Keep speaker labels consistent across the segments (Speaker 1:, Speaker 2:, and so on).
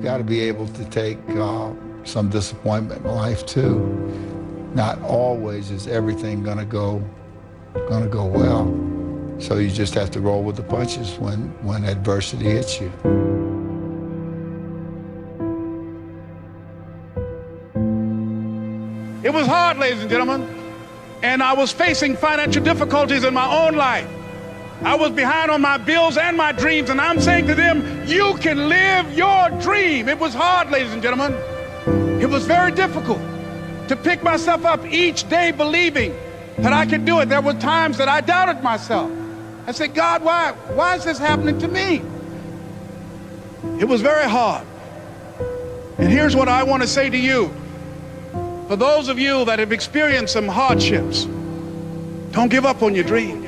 Speaker 1: got to be able to take some disappointment in life too. Not always is everything gonna go well. So you just have to roll with the punches when adversity hits you.
Speaker 2: It was hard, ladies and gentlemen, and I was facing financial difficulties in my own life. I was behind on my bills and my dreams, and I'm saying to them, you can live your dream. It was hard, ladies and gentlemen. It was very difficult to pick myself up each day believing that I could do it. There were times that I doubted myself. I said, God, why is this happening to me? It was very hard. And here's what I want to say to you. For those of you that have experienced some hardships, don't give up on your dream.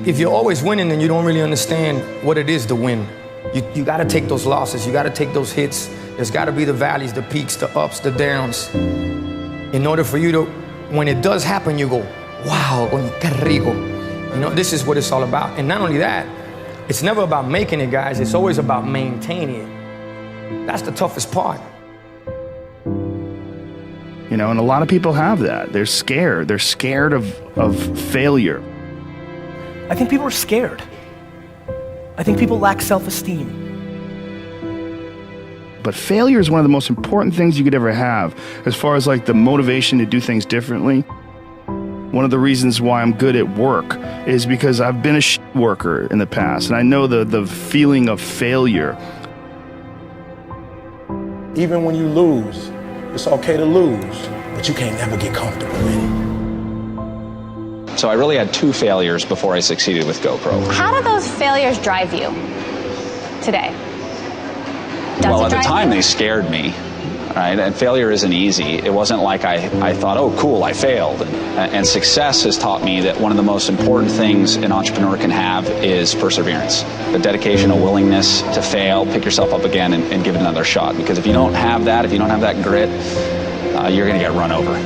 Speaker 3: If you're always winning, then you don't really understand what it is to win. You got to take those losses. You got to take those hits. There's got to be the valleys, the peaks, the ups, the downs. In order for you to, when it does happen, you go, wow, qué rico. You know, this is what it's all about. And not only that, it's never about making it, guys. It's always about maintaining it. That's the toughest part.
Speaker 4: You know, and a lot of people have that. They're scared. They're scared of failure.
Speaker 5: I think people are scared. I think people lack self-esteem.
Speaker 4: But failure is one of the most important things you could ever have as far as like the motivation to do things differently. One of the reasons why I'm good at work is because I've been a shit worker in the past, and I know the feeling of failure.
Speaker 6: Even when you lose, it's okay to lose, but you can't never get comfortable with it.
Speaker 7: So I really had 2 failures before I succeeded with GoPro.
Speaker 8: How do those failures drive you today?
Speaker 7: Well, at the time they scared me, right? And failure isn't easy. It wasn't like I thought, oh, cool, I failed. And success has taught me that one of the most important things an entrepreneur can have is perseverance. The dedication, a willingness to fail, pick yourself up again and give it another shot. Because if you don't have that, if you don't have that grit, you're gonna get run over.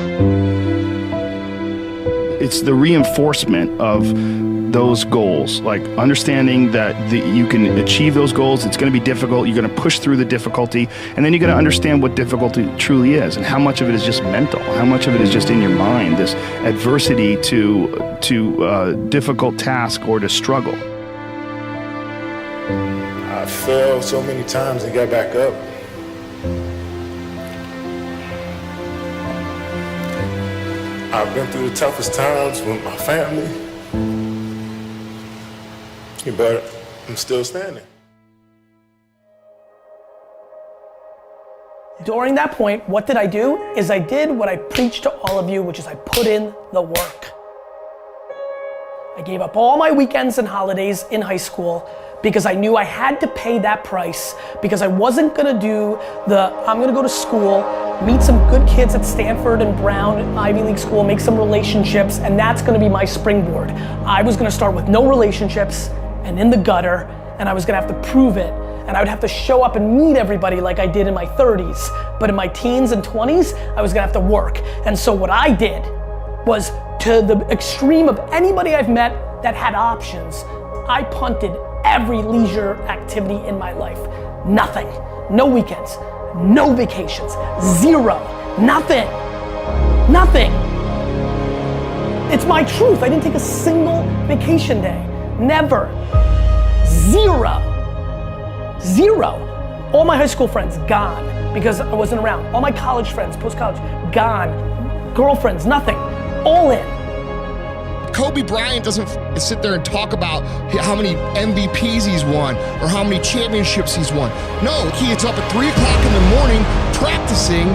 Speaker 4: It's the reinforcement of those goals, like understanding that you can achieve those goals. It's going to be difficult. You're going to push through the difficulty, and then you're going to understand what difficulty truly is and how much of it is just mental, how much of it is just in your mind, this adversity to difficult task or to struggle.
Speaker 6: I failed so many times and got back up. I've been through the toughest times with my family, but I'm still standing.
Speaker 5: During that point, what did I do? I did what I preach to all of you, which is I put in the work. I gave up all my weekends and holidays in high school because I knew I had to pay that price, because I wasn't gonna do I'm gonna go to school, meet some good kids at Stanford and Brown, Ivy League school, make some relationships, and that's gonna be my springboard. I was gonna start with no relationships and in the gutter, and I was gonna have to prove it, and I would have to show up and meet everybody like I did in my 30s. But in my teens and 20s, I was gonna have to work. And so what I did was, to the extreme of anybody I've met that had options, I punted every leisure activity in my life. Nothing. No weekends. No vacations. Zero. Nothing. Nothing. It's my truth. I didn't take a single vacation day. Never. Zero. Zero. All my high school friends, gone, because I wasn't around. All my college friends, post-college, gone. Girlfriends, nothing. All in.
Speaker 9: Kobe Bryant doesn't sit there and talk about how many MVPs he's won or how many championships he's won. No, he gets up at 3 o'clock in the morning practicing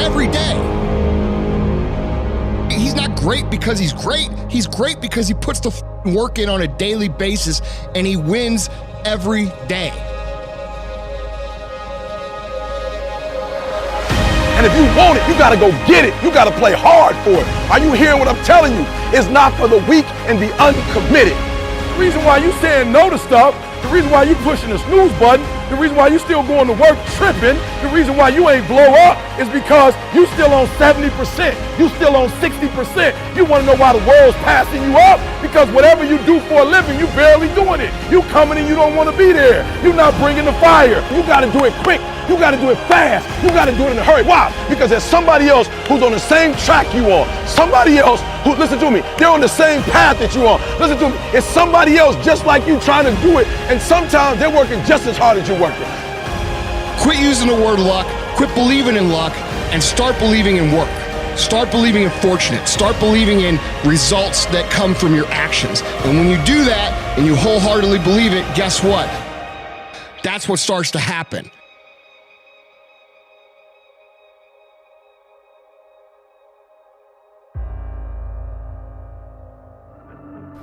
Speaker 9: every day. He's not great because he's great. He's great because he puts the work in on a daily basis and he wins every day.
Speaker 10: And if you want it, you gotta go get it. You gotta play hard for it. Are you hearing what I'm telling you? It's not for the weak and the uncommitted. The reason why you saying no to stuff, the reason why you pushing the snooze button, The reason why you still going to work tripping, the reason why you ain't blow up is because you still on 70%. You still on 60%. You want to know why the world's passing you up? Because whatever you do for a living, you barely doing it. You coming and you don't want to be there. You're not bringing the fire. You got to do it quick. You got to do it fast. You got to do it in a hurry. Why? Because there's somebody else who's on the same track you on. Somebody else who, listen to me, they're on the same path that you on. Listen to me, it's somebody else just like you trying to do it, and sometimes they're working just as hard as you're working.
Speaker 9: Quit using the word luck, quit believing in luck, and start believing in work. Start believing in fortunate. Start believing in results that come from your actions. And when you do that and you wholeheartedly believe it, guess what? That's what starts to happen.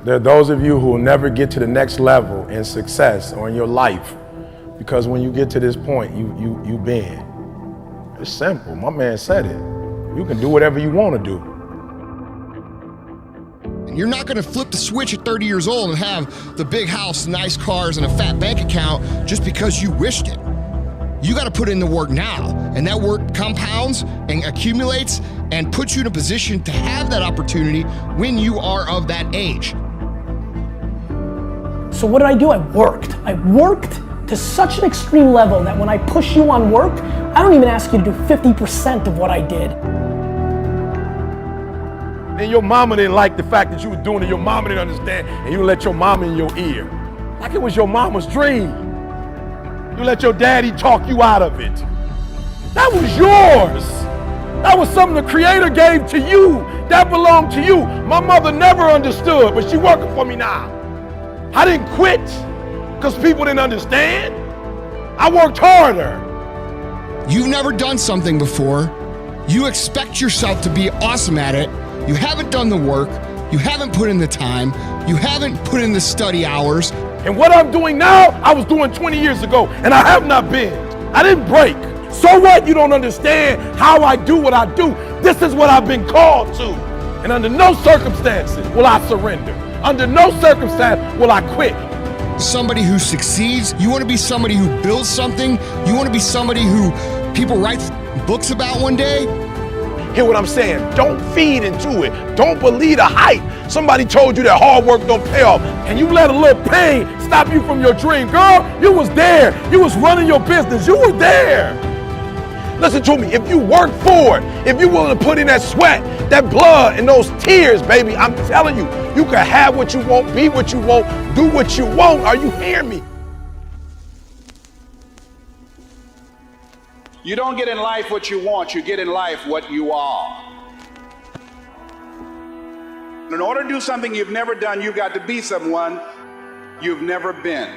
Speaker 6: There are those of you who will never get to the next level in success or in your life because when you get to this point, you bend. It's simple. My man said it. You can do whatever you want to do.
Speaker 9: And you're not going to flip the switch at 30 years old and have the big house, nice cars, and a fat bank account just because you wished it. You got to put in the work now, and that work compounds and accumulates and puts you in a position to have that opportunity when you are of that age.
Speaker 5: So what did I do? I worked. I worked to such an extreme level that when I push you on work, I don't even ask you to do 50% of what I did.
Speaker 10: And your mama didn't like the fact that you were doing it. Your mama didn't understand, and you let your mama in your ear. Like it was your mama's dream. You let your daddy talk you out of it. That was yours. That was something the Creator gave to you. That belonged to you. My mother never understood, but she's working for me now. I didn't quit because people didn't understand. I worked harder.
Speaker 9: You've never done something before. You expect yourself to be awesome at it. You haven't done the work. You haven't put in the time. You haven't put in the study hours.
Speaker 10: And what I'm doing now, I was doing 20 years ago, and I have not been. I didn't break. So what? You don't understand how I do what I do. This is what I've been called to. And under no circumstances will I surrender. Under no circumstance will I quit.
Speaker 9: Somebody who succeeds. You want to be somebody who builds something. You want to be somebody who people write books about one day.
Speaker 10: Hear what I'm saying? Don't feed into it. Don't believe the hype. Somebody told you that hard work don't pay off, and you let a little pain stop you from your dream. Girl, you was there. You was running your business. You were there. Listen to me. If you work for it, if you're willing to put in that sweat, that blood, and those tears, baby, I'm telling you, you can have what you want, be what you want, do what you want. Are you hearing me?
Speaker 2: You don't get in life what you want, you get in life what you are. In order to do something you've never done, you've got to be someone you've never been.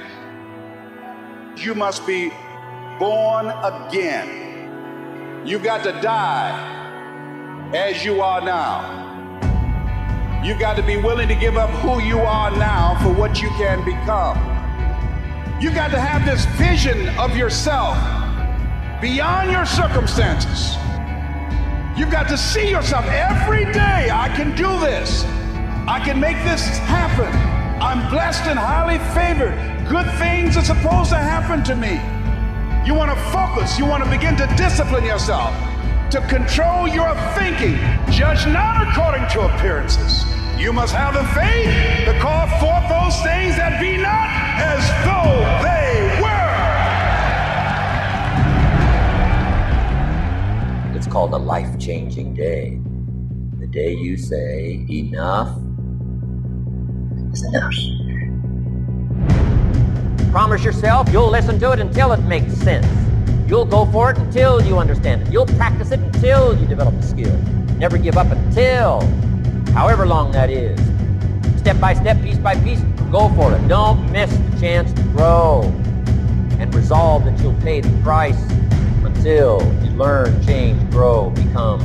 Speaker 2: You must be born again. You've got to die as you are now. You've got to be willing to give up who you are now for what you can become. You've got to have this vision of yourself beyond your circumstances. You've got to see yourself every day. I can do this. I can make this happen. I'm blessed and highly favored. Good things are supposed to happen to me. You want to focus. You want to begin to discipline yourself, to control your thinking. Judge not according to appearances. You must have the faith to call forth those things that be not as though they were.
Speaker 11: It's called a life-changing day. The day you say, enough is enough. Promise yourself you'll listen to it until it makes sense. You'll go for it until you understand it. You'll practice it until you develop the skill. Never give up until, however long that is. Step by step, piece by piece, go for it. Don't miss the chance to grow. And resolve that you'll pay the price until you learn, change, grow, become.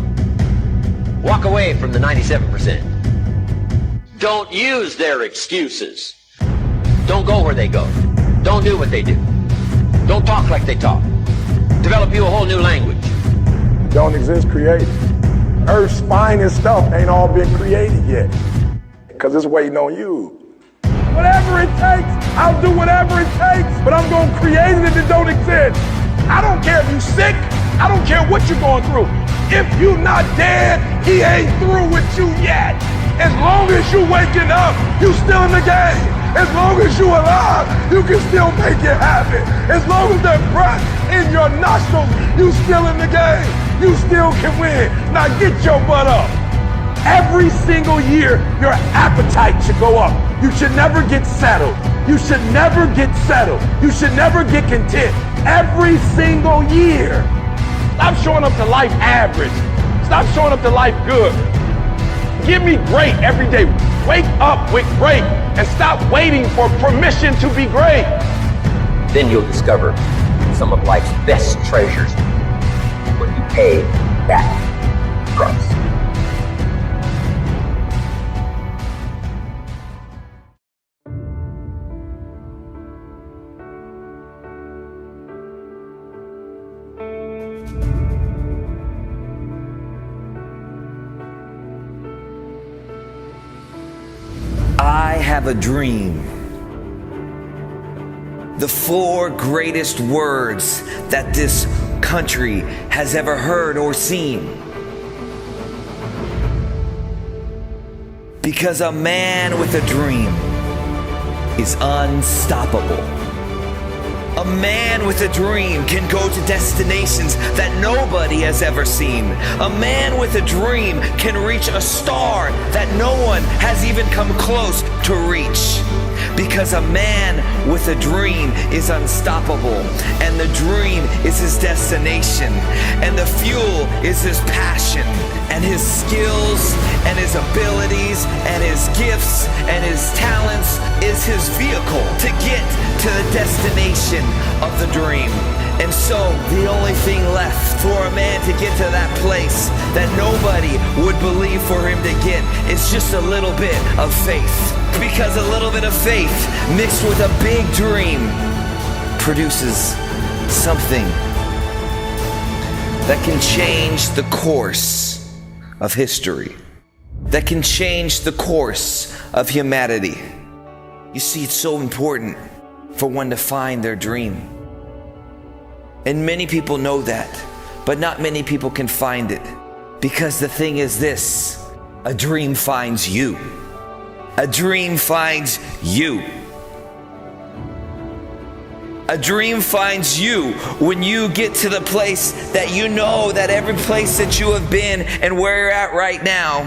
Speaker 11: Walk away from the 97%. Don't use their excuses. Don't go where they go. Don't do what they do. Don't talk like they talk. Develop you a whole new language.
Speaker 6: Don't exist created. Earth's finest stuff ain't all been created yet. Because it's waiting on you.
Speaker 10: Whatever it takes, I'll do whatever it takes, but I'm gonna create it if it don't exist. I don't care if you're sick, I don't care what you're going through. If you're not dead, he ain't through with you yet. As long as you waking up, you still in the game. As long as you alive, you can still make it happen. As long as there's breath in your nostrils, you still in the game. You still can win. Now get your butt up. Every single year, your appetite should go up. You should never get settled. You should never get settled. You should never get content. Every single year. Stop showing up to life average. Stop showing up to life good. Give me great every day. Wake up with great and stop waiting for permission to be great.
Speaker 11: Then you'll discover some of life's best treasures when you pay that price.
Speaker 12: I have a dream. The 4 greatest words that this country has ever heard or seen. Because a man with a dream is unstoppable. A man with a dream can go to destinations that nobody has ever seen. A man with a dream can reach a star that no one has even come close to reach. Because a man with a dream is unstoppable, and the dream is his destination, and the fuel is his passion, and his skills, and his abilities, and his gifts, and his talents is his vehicle to get to the destination of the dream. And so the only thing left for a man to get to that place that nobody would believe for him to get is just a little bit of faith. Because a little bit of faith mixed with a big dream produces something that can change the course of history, that can change the course of humanity. You see, it's so important for one to find their dream. And many people know that, but not many people can find it. Because the thing is this, a dream finds you. A dream finds you. A dream finds you when you get to the place that you know that every place that you have been and where you're at right now,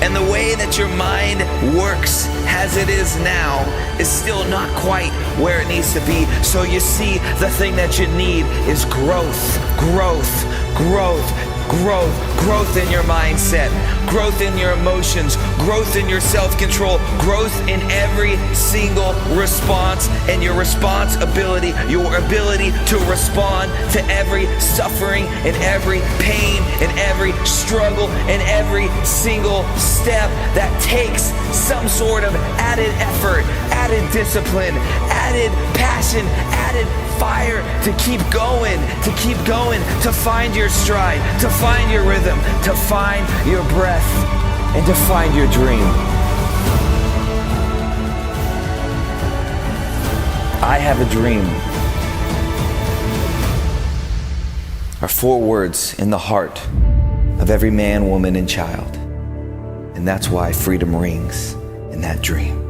Speaker 12: and the way that your mind works as it is now is still not quite where it needs to be. So you see, the thing that you need is growth, growth, growth, growth, growth in your mindset, growth in your emotions, growth in your self-control, growth in every single response, and your responsibility, your ability to respond to every suffering and every pain and every struggle and every single step that takes some sort of added effort, added discipline, added passion, added fire to keep going, to find your stride, to find your rhythm, to find your breath, and to find your dream. I have a dream are 4 words in the heart of every man, woman, and child. And that's why freedom rings in that dream.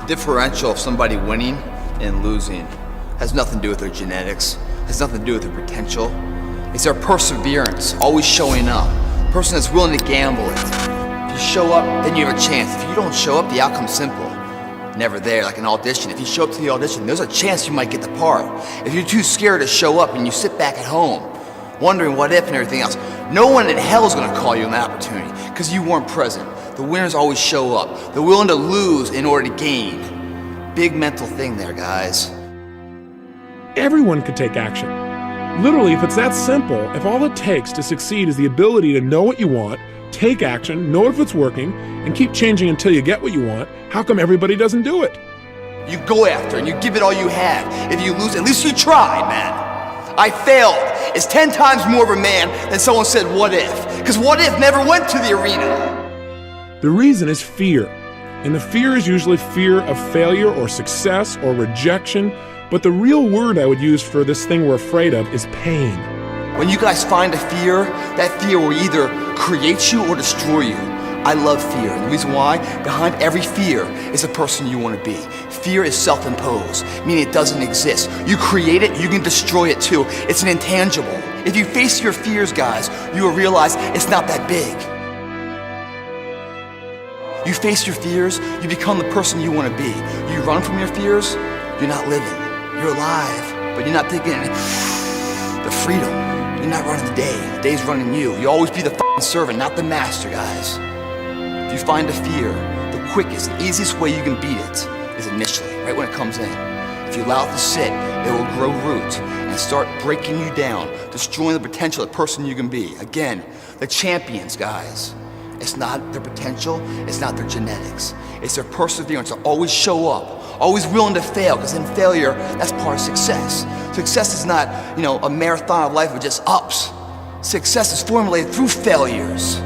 Speaker 13: Differential of somebody winning and losing has nothing to do with their genetics, has nothing to do with their potential. It's their perseverance, always showing up. A person that's willing to gamble it. If you show up, then you have a chance. If you don't show up, the outcome's simple. Never there, like an audition. If you show up to the audition, there's a chance you might get the part. If you're too scared to show up and you sit back at home, wondering what if and everything else, no one in hell is gonna call you an opportunity because you weren't present. The winners always show up. They're willing to lose in order to gain. Big mental thing there, guys.
Speaker 14: Everyone could take action. Literally, if it's that simple, if all it takes to succeed is the ability to know what you want, take action, know if it's working, and keep changing until you get what you want, how come everybody doesn't do it?
Speaker 13: You go after and you give it all you have. If you lose, at least you tried, man. I failed is 10 times more of a man than someone said, what if? Because what if never went to the arena.
Speaker 14: The reason is fear. And the fear is usually fear of failure or success or rejection. But the real word I would use for this thing we're afraid of is pain.
Speaker 13: When you guys find a fear, that fear will either create you or destroy you. I love fear. And the reason why, behind every fear is a person you want to be. Fear is self-imposed, meaning it doesn't exist. You create it, you can destroy it too. It's an intangible. If you face your fears, guys, you will realize it's not that big. You face your fears, you become the person you want to be. You run from your fears, you're not living. You're alive, but you're not thinking the freedom. You're not running the day. The day's running you. You always be the f***ing servant, not the master, guys. If you find a fear, the quickest and easiest way you can beat it is initially, right when it comes in. If you allow it to sit, it will grow root and start breaking you down, destroying the potential of the person you can be. Again, the champions, guys. It's not their potential, it's not their genetics. It's their perseverance to always show up, always willing to fail, because in failure, that's part of success. Success is not, a marathon of life with just ups. Success is formulated through failures,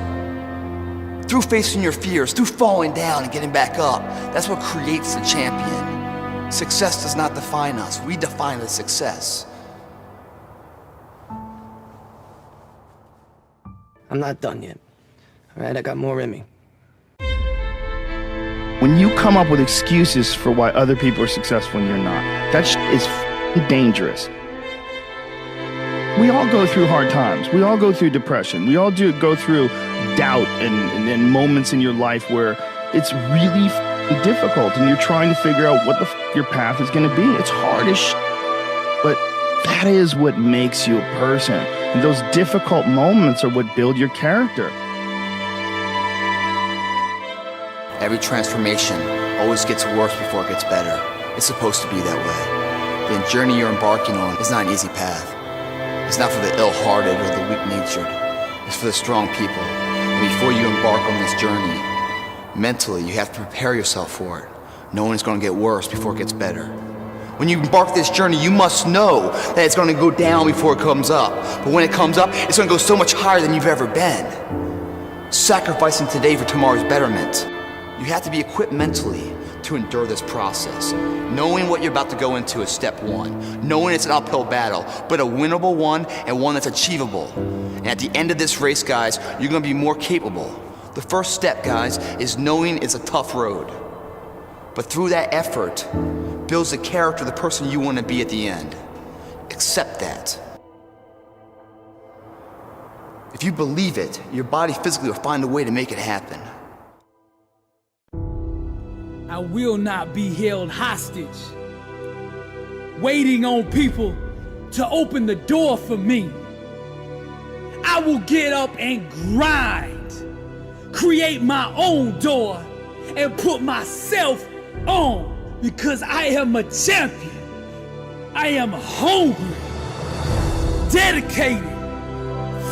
Speaker 13: through facing your fears, through falling down and getting back up. That's what creates the champion. Success does not define us. We define the success.
Speaker 3: I'm not done yet. All right, I got more in me.
Speaker 4: When you come up with excuses for why other people are successful and you're not, that is dangerous. We all go through hard times. We all go through depression. We all go through doubt and moments in your life where it's really difficult and you're trying to figure out what the your path is going to be. It's hard as but that is what makes you a person. And those difficult moments are what build your character.
Speaker 13: Every transformation always gets worse before it gets better. It's supposed to be that way. The journey you're embarking on is not an easy path. It's not for the ill-hearted or the weak-natured. It's for the strong people. And before you embark on this journey, mentally, you have to prepare yourself for it, knowing it's going to get worse before it gets better. When you embark this journey, you must know that it's going to go down before it comes up. But when it comes up, it's going to go so much higher than you've ever been. Sacrificing today for tomorrow's betterment. You have to be equipped mentally to endure this process. Knowing what you're about to go into is step one. Knowing it's an uphill battle, but a winnable one and one that's achievable. And at the end of this race, guys, you're gonna be more capable. The first step, guys, is knowing it's a tough road. But through that effort, builds the character of the person you wanna be at the end. Accept that. If you believe it, your body physically will find a way to make it happen.
Speaker 15: I will not be held hostage, waiting on people to open the door for me. I will get up and grind, create my own door, and put myself on, because I am a champion. I am hungry, dedicated,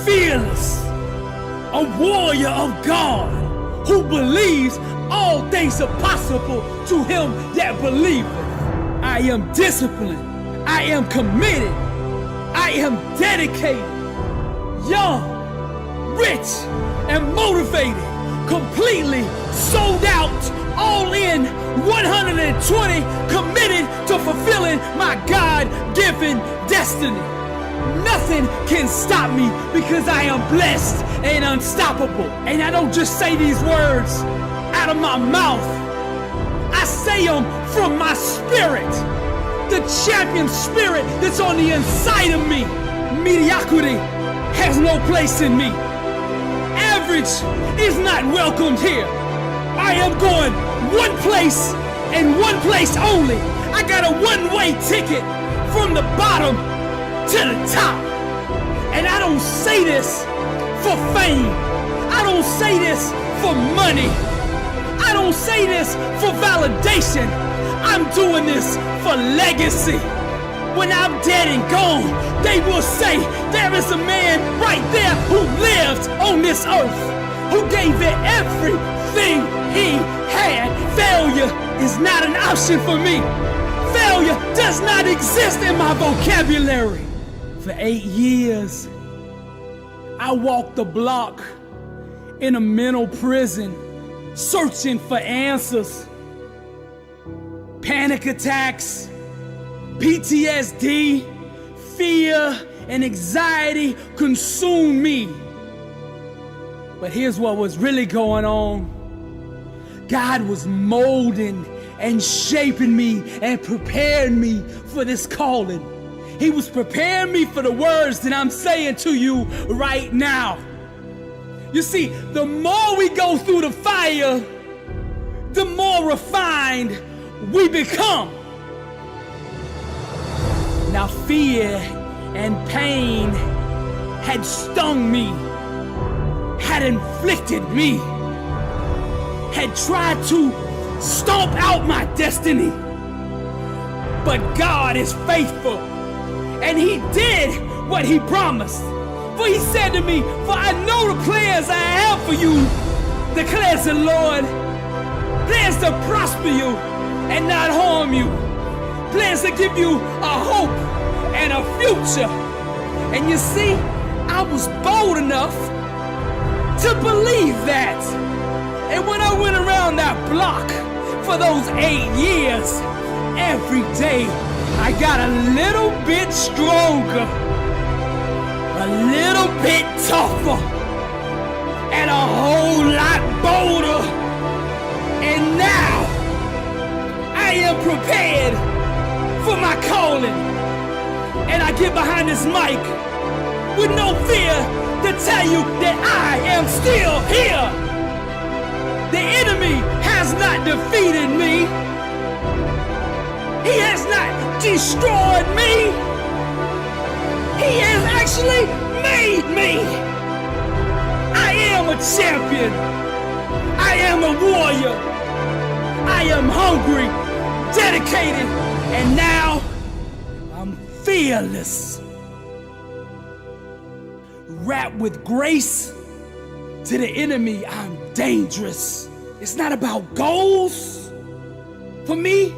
Speaker 15: fearless, a warrior of God who believes all things are possible to him that believeth. I am disciplined. I am committed. I am dedicated, young, rich, and motivated, completely sold out, all in, 120, committed to fulfilling my God-given destiny. Nothing can stop me because I am blessed and unstoppable. And I don't just say these words out of my mouth. I say them from my spirit. The champion spirit that's on the inside of me. Mediocrity has no place in me. Average is not welcomed here. I am going one place and one place only. I got a one-way ticket from the bottom to the top. And I don't say this for fame. I don't say this for money. I don't say this for validation. I'm doing this for legacy. When I'm dead and gone, they will say there is a man right there who lived on this earth, who gave it everything he had. Failure is not an option for me. Failure does not exist in my vocabulary. For 8 years, I walked the block in a mental prison, searching for answers. Panic attacks, PTSD, fear, and anxiety consumed me. But here's what was really going on. God was molding and shaping me and preparing me for this calling. He was preparing me for the words that I'm saying to you right now. You see, the more we go through the fire, the more refined we become. Now fear and pain had stung me, had inflicted me, had tried to stomp out my destiny. But God is faithful, and He did what He promised. For He said to me, for I know the plans I have for you, declares the Lord. Plans to prosper you and not harm you. Plans to give you a hope and a future. And you see, I was bold enough to believe that. And when I went around that block for those 8 years, every day I got a little bit stronger, a little bit tougher, and a whole lot bolder. And now I am prepared for my calling. And I get behind this mic with no fear to tell you that I am still here. The enemy has not defeated me. He has not destroyed me. He has actually made me. I am a champion. I am a warrior. I am hungry, dedicated, and now I'm fearless. Wrapped with grace. To the enemy, I'm dangerous. It's not about goals. For me,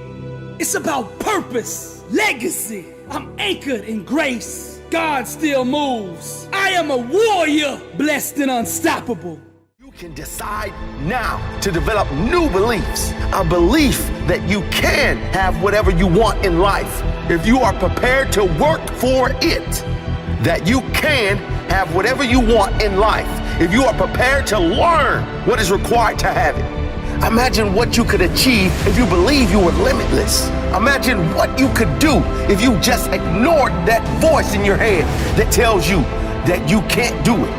Speaker 15: it's about purpose, legacy. I'm anchored in grace. God still moves. I am a warrior, blessed and unstoppable.
Speaker 16: You can decide now to develop new beliefs. A belief that you can have whatever you want in life if you are prepared to work for it. That you can have whatever you want in life if you are prepared to learn what is required to have it. Imagine what you could achieve if you believe you were limitless. Imagine what you could do if you just ignored that voice in your head that tells you that you can't do it.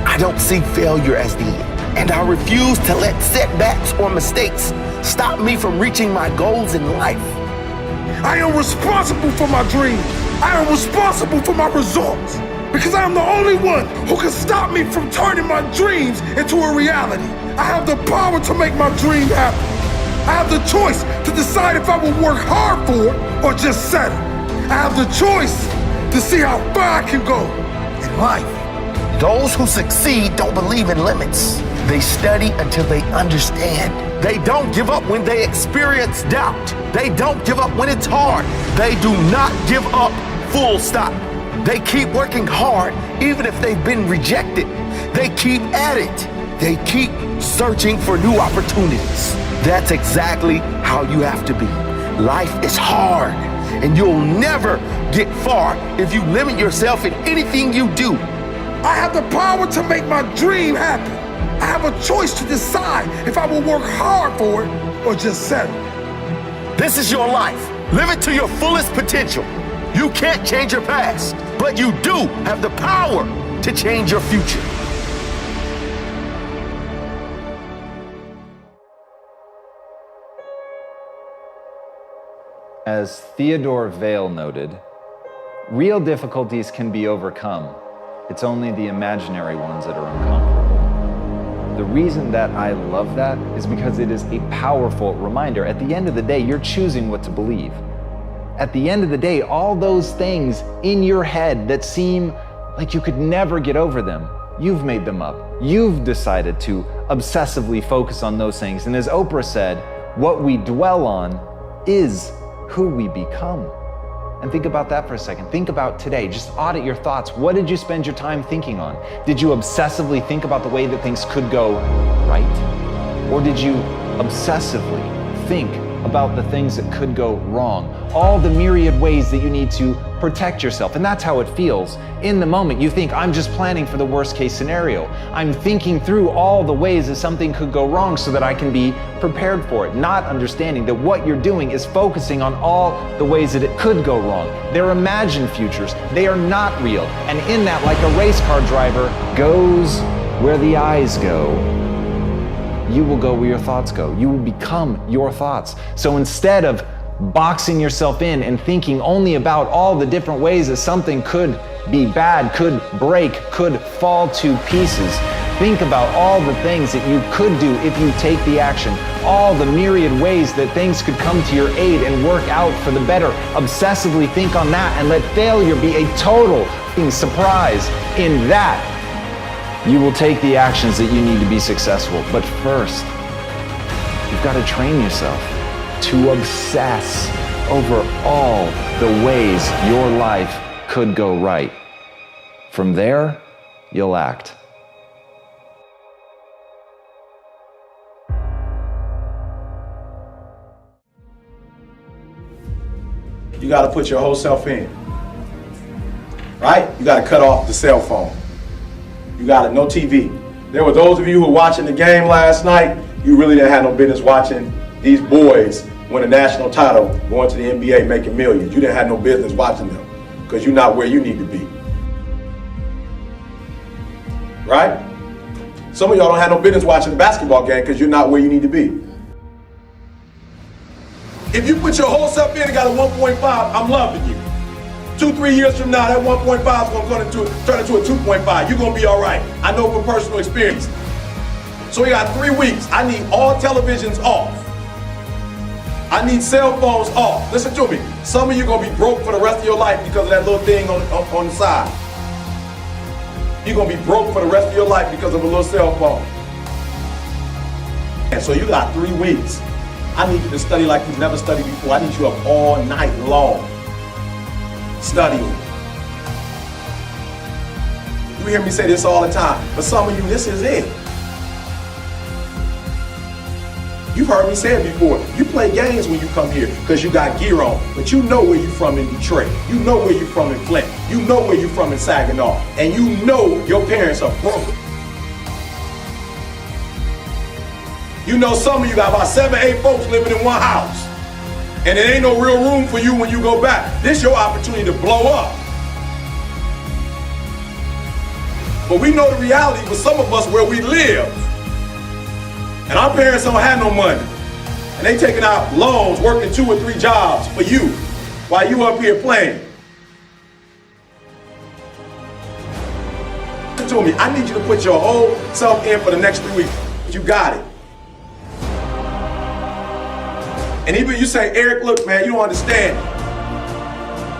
Speaker 16: I don't see failure as the end, and I refuse to let setbacks or mistakes stop me from reaching my goals in life.
Speaker 10: I am responsible for my dreams. I am responsible for my results because I am the only one who can stop me from turning my dreams into a reality. I have the power to make my dream happen. I have the choice to decide if I will work hard for it or just settle. I have the choice to see how far I can go in life.
Speaker 16: Those who succeed don't believe in limits. They study until they understand. They don't give up when they experience doubt. They don't give up when it's hard. They do not give up, full stop. They keep working hard even if they've been rejected. They keep at it. They keep searching for new opportunities. That's exactly how you have to be. Life is hard, and you'll never get far if you limit yourself in anything you do.
Speaker 10: I have the power to make my dream happen. I have a choice to decide if I will work hard for it or just settle.
Speaker 16: This is your life. Live it to your fullest potential. You can't change your past, but you do have the power to change your future.
Speaker 17: As Theodore Vail noted, real difficulties can be overcome. It's only the imaginary ones that are uncomfortable. The reason that I love that is because it is a powerful reminder. At the end of the day, you're choosing what to believe. At the end of the day, all those things in your head that seem like you could never get over them, you've made them up. You've decided to obsessively focus on those things. And as Oprah said, what we dwell on is who we become. And think about that for a second. Think about today. Just audit your thoughts. What did you spend your time thinking on? Did you obsessively think about the way that things could go right? Or did you obsessively think about the things that could go wrong? All the myriad ways that you need to protect yourself. And that's how it feels. In the moment, you think, I'm just planning for the worst case scenario. I'm thinking through all the ways that something could go wrong so that I can be prepared for it, not understanding that what you're doing is focusing on all the ways that it could go wrong. They're imagined futures. They are not real. And in that, like a race car driver goes where the eyes go, you will go where your thoughts go. You will become your thoughts. So instead of boxing yourself in and thinking only about all the different ways that something could be bad, could break, could fall to pieces, think about all the things that you could do if you take the action, all the myriad ways that things could come to your aid and work out for the better. Obsessively think on that and let failure be a total surprise. In that, you will take the actions that you need to be successful. But first, you've got to train yourself to obsess over all the ways your life could go right. From there, you'll act.
Speaker 6: You got to put your whole self in, right? You got to cut off the cell phone. You got it, no TV. There were those of you who were watching the game last night, you really didn't have no business watching these boys win a national title, going to the NBA, making millions. You didn't have no business watching them because you're not where you need to be. Right? Some of y'all don't have no business watching the basketball game because you're not where you need to be. If you put your whole self in and got a 1.5, I'm loving you. 2-3 years from now, that 1.5 is going to turn into a 2.5. You're going to be all right. I know from personal experience. So we got 3 weeks. I need all televisions off. I need cell phones off. Listen to me. Some of you are going to be broke for the rest of your life because of that little thing on the side. You're going to be broke for the rest of your life because of a little cell phone. And so you got 3 weeks. I need you to study like you've never studied before. I need you up all night long studying. You hear me say this all the time, but some of you, this is it. You've heard me say it before. You play games when you come here because you got gear on, but you know where you're from in Detroit. You know where you're from in Flint. You know where you're from in Saginaw. And you know your parents are broke. You know some of you got about 7-8 folks living in one house. And there ain't no real room for you when you go back. This is your opportunity to blow up. But we know the reality for some of us where we live. And our parents don't have no money. And they taking out loans, working 2 or 3 jobs for you while you up here playing. Listen to me, I need you to put your whole self in for the next 3 weeks. You got it. And even you say, Eric, look, man, you don't understand.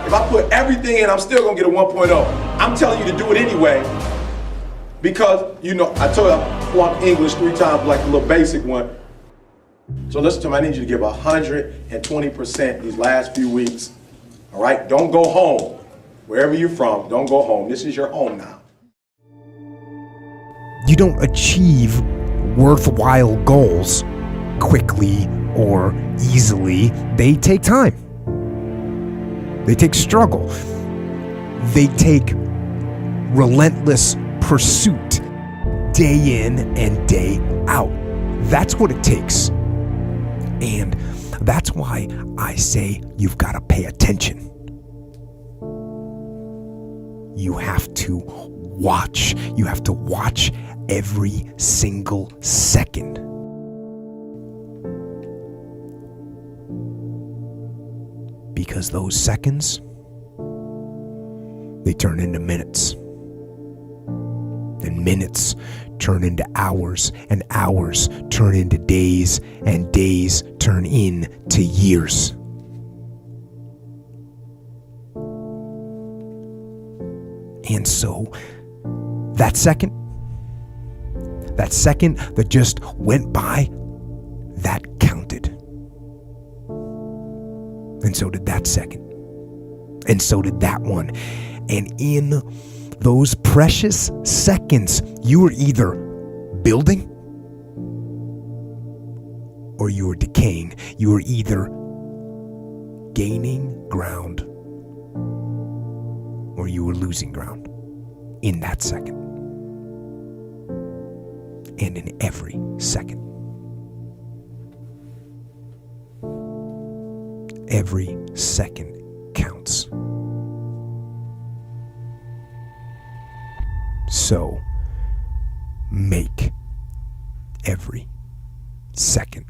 Speaker 6: If I put everything in, I'm still gonna get a 1.0. I'm telling you to do it anyway because, you know, I told you I flunked English 3 times, like a little basic one. So listen to me, I need you to give 120% these last few weeks, all right? Don't go home. Wherever you're from, don't go home. This is your home now.
Speaker 18: You don't achieve worthwhile goals quickly or easily. They take time. They take struggle. They take relentless pursuit, day in and day out. That's what it takes. And that's why I say you've got to pay attention. You have to watch. You have to watch every single second. Because those seconds, they turn into minutes. And minutes turn into hours, and hours turn into days, and days turn into years. And so, that second that just went by, that counted. And so did that second. And so did that one. And in those precious seconds, you were either building or you were decaying. You were either gaining ground or you were losing ground in that second. And in every second. Every second counts. So, make every second